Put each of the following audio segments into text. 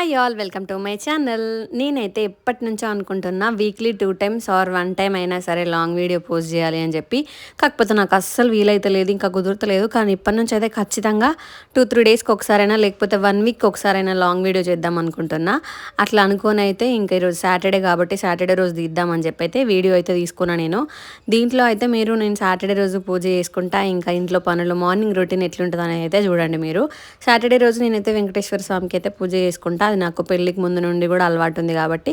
Hi all, welcome to my channel. నేనైతే ఎప్పటి నుంచో అనుకుంటున్నా వీక్లీ 2 టైమ్స్ ఆర్ 1 టైం అయినా సరే లాంగ్ వీడియో పోస్ట్ చేయాలి అని చెప్పి. కాకపోతే నాకు అస్సలు వీలైతలేదు, ఇంకా కుదురుతలేదు. కానీ ఇప్పటి నుంచి అయితే ఖచ్చితంగా 2-3 డేస్కి ఒకసారైనా లేకపోతే 1 వీక్కి ఒకసారైనా లాంగ్ వీడియో చేద్దాం అనుకుంటున్నా. అట్లా అనుకొని అయితే ఇంకా ఈరోజు సాటర్డే కాబట్టి సాటర్డే రోజు తీద్దామని చెప్పి అయితే వీడియో అయితే తీసుకున్నా నేను. దీంట్లో అయితే నేను సాటర్డే రోజు పూజ చేసుకుంటా, ఇంకా ఇంట్లో పనులు మార్నింగ్ రొటీన్ ఎట్లుంటుంది అనేది అయితే చూడండి మీరు. సాటర్డే రోజు నేనైతే వెంకటేశ్వర స్వామికి అయితే పూజ చేసుకుంటా. అది నాకు పెళ్ళికి ముందు నుండి కూడా అలవాటు ఉంది కాబట్టి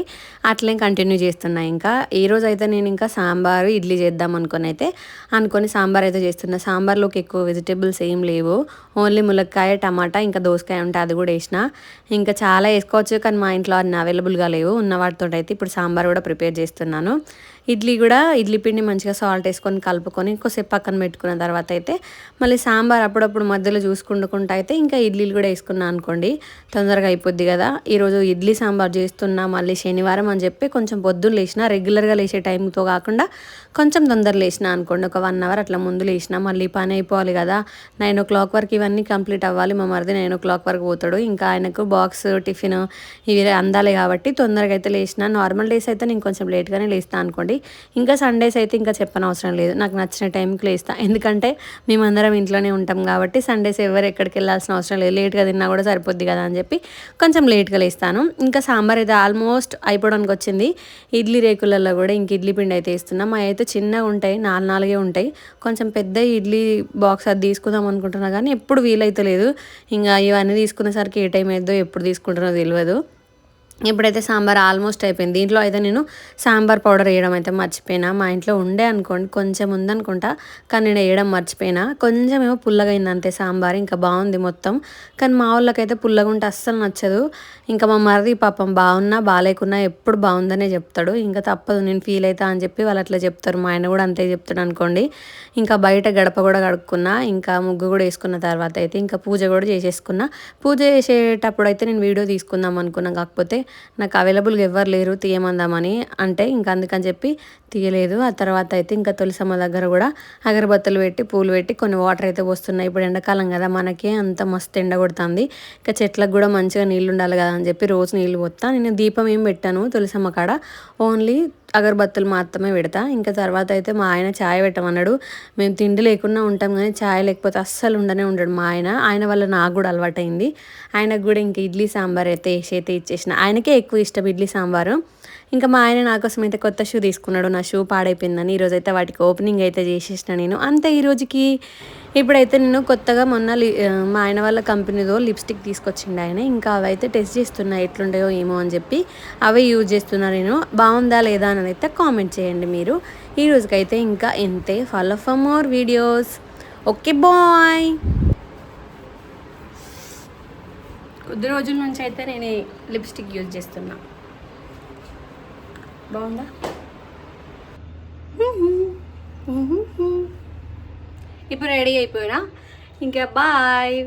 అట్లే కంటిన్యూ చేస్తున్నా. ఇంకా ఈరోజు అయితే నేను ఇంకా సాంబారు ఇడ్లీ చేద్దాం అనుకొని సాంబార్ అయితే చేస్తున్నా. సాంబార్లోకి ఎక్కువ వెజిటేబుల్స్ ఏం లేవు, ఓన్లీ ములక్కాయ, టమాటా, ఇంకా దోసకాయ ఉంటే అది కూడా వేసిన. ఇంకా చాలా వేసుకోవచ్చు కానీ మా ఇంట్లో అన్ని అవైలబుల్గా లేవు. ఉన్న వాటితో అయితే ఇప్పుడు సాంబార్ కూడా ప్రిపేర్ చేస్తున్నాను. ఇడ్లీ పిండి మంచిగా సాల్ట్ వేసుకొని కలుపుకొని ఇంకోసేపు పక్కన పెట్టుకున్న తర్వాత అయితే మళ్ళీ సాంబార్ అప్పుడప్పుడు మధ్యలో చూసుకుంటూ అయితే ఇంకా ఇడ్లీలు కూడా వేసుకున్నాను అనుకోండి, తొందరగా అయిపోద్ది కదా. ఈరోజు ఇడ్లీ సాంబార్ చేస్తున్నా, మళ్ళీ శనివారం అని చెప్పి కొంచెం పొద్దున్న లేచిన, రెగ్యులర్గా లేచే టైంతో కాకుండా కొంచెం తొందర లేచిన అనుకోండి, ఒక 1 అవర్ అట్లా ముందు లేచిన. మళ్ళీ పని అయిపోవాలి కదా, 9 o'clock వరకు ఇవన్నీ కంప్లీట్ అవ్వాలి. మా మరిది 9 o'clock వరకు పోతాడు, ఇంకా ఆయనకు బాక్స్ టిఫిన్ ఇవి అందాలి కాబట్టి తొందరగా అయితే లేచిన. నార్మల్ డేస్ అయితే నేను కొంచెం లేట్గానే లేస్తాను అనుకోండి. ఇంకా సండేస్ అయితే ఇంకా చెప్పనవసరం లేదు, నాకు నచ్చిన టైంకి లేస్తాను. ఎందుకంటే మేమందరం ఇంట్లోనే ఉంటాం కాబట్టి సండేస్ ఎవరు ఎక్కడికి వెళ్ళాల్సిన అవసరం లేదు, లేట్గా తిన్నా కూడా సరిపోద్ది కదా అని చెప్పి కొంచెం లేట్గా లేస్తాను. ఇంకా సాంబార్ అయితే ఆల్మోస్ట్ అయిపోవడానికి వచ్చింది. ఇడ్లీ రేకులలో కూడా ఇంక ఇడ్లీ పిండి అయితే వేస్తున్నాం. అవి అయితే చిన్నగా ఉంటాయి, 4 ఉంటాయి. కొంచెం పెద్ద ఇడ్లీ బాక్స్ అది తీసుకుందాం అనుకుంటున్నా కానీ ఎప్పుడు వీలైతే లేదు. ఇంకా ఇవన్నీ తీసుకునేసరికి ఏ టైం అయిద్దో ఎప్పుడు తీసుకుంటానో తెలియదు. ఇప్పుడైతే సాంబార్ ఆల్మోస్ట్ అయిపోయింది. దీంట్లో అయితే నేను సాంబార్ పౌడర్ వేయడం అయితే మర్చిపోయినా. మా ఇంట్లో ఉండే అనుకోండి, కొంచెం ఉందనుకుంటా, కానీ నేను వేయడం మర్చిపోయినా. కొంచెం ఏమో పుల్లగా అయింది అంతే సాంబార్, ఇంకా బాగుంది మొత్తం. కానీ మా వాళ్ళకైతే పుల్లగా ఉంటే అస్సలు నచ్చదు. ఇంకా మా మరిది పాపం బాగున్నా బాగాలేకున్నా ఎప్పుడు బాగుందనే చెప్తాడు. ఇంకా తప్పదు, నేను ఫీల్ అవుతా అని చెప్పి వాళ్ళు అట్లా చెప్తారు. మా ఆయన కూడా అంతే చెప్తాడు అనుకోండి. ఇంకా బయట గడప కూడా కడుక్కున్నా, ఇంకా ముగ్గు కూడా వేసుకున్న తర్వాత అయితే ఇంకా పూజ కూడా చేసేసుకున్నా. పూజ చేసేటప్పుడు అయితే నేను వీడియో తీసుకుందాం అనుకున్నా, కాకపోతే నాకు అవైలబుల్గా ఎవ్వరు లేరు తీయమందామని అంటే, ఇంకా అందుకని చెప్పి తీయలేదు. ఆ తర్వాత అయితే ఇంకా తులసమ్మ దగ్గర కూడా అగరబత్తులు పెట్టి పూలు పెట్టి కొన్ని వాటర్ అయితే వస్తున్నాయి. ఇప్పుడు ఎండాకాలం కదా, మనకే అంత మస్తు ఎండ కొడుతుంది. ఇంకా చెట్లకు కూడా మంచిగా నీళ్ళు ఉండాలి కదా అని చెప్పి రోజు నీళ్ళు పోతా. నేను దీపం ఏం పెట్టాను తులసమ్మ కాడ, ఓన్లీ అగరబత్తులు మాత్రమే పెడతా. ఇంకా తర్వాత అయితే మా ఆయన ఛాయ్ పెట్టమన్నాడు. మేము తిండి లేకుండా ఉంటాం కానీ ఛాయ్ లేకపోతే అస్సలు ఉండడు మా ఆయన వల్ల నాకు కూడా అలవాటైంది. ఆయనకు కూడా ఇంక ఇడ్లీ సాంబార్ అయితే ఇచ్చేసిన. ఆయనకే ఎక్కువ ఇష్టం ఇడ్లీ సాంబారు. ఇంకా మా ఆయన నా కోసం అయితే కొత్త షూ తీసుకున్నాడు, నా షూ పాడైపోయిందని. ఈరోజైతే వాటికి ఓపెనింగ్ అయితే చేసేసిన నేను అంతే ఈరోజుకి. ఇప్పుడైతే నేను కొత్తగా మొన్న మా ఆయన వాళ్ళ కంపెనీలో లిప్స్టిక్ తీసుకొచ్చిండు ఆయన. ఇంకా అవి అయితే టెస్ట్ చేస్తున్నా ఎట్లుంటాయో ఏమో అని చెప్పి, అవే యూజ్ చేస్తున్నా నేను. బాగుందా లేదా అని అయితే కామెంట్ చేయండి మీరు. ఈ రోజుకైతే ఇంకా ఎంతే. Follow for more videos. Okay bye. కొద్ది రోజుల నుంచి అయితే నేను లిప్స్టిక్ యూజ్ చేస్తున్నా. బాగుందా? ఇప్పుడు రెడీ అయిపోయినా, ఇంకా బాయ్.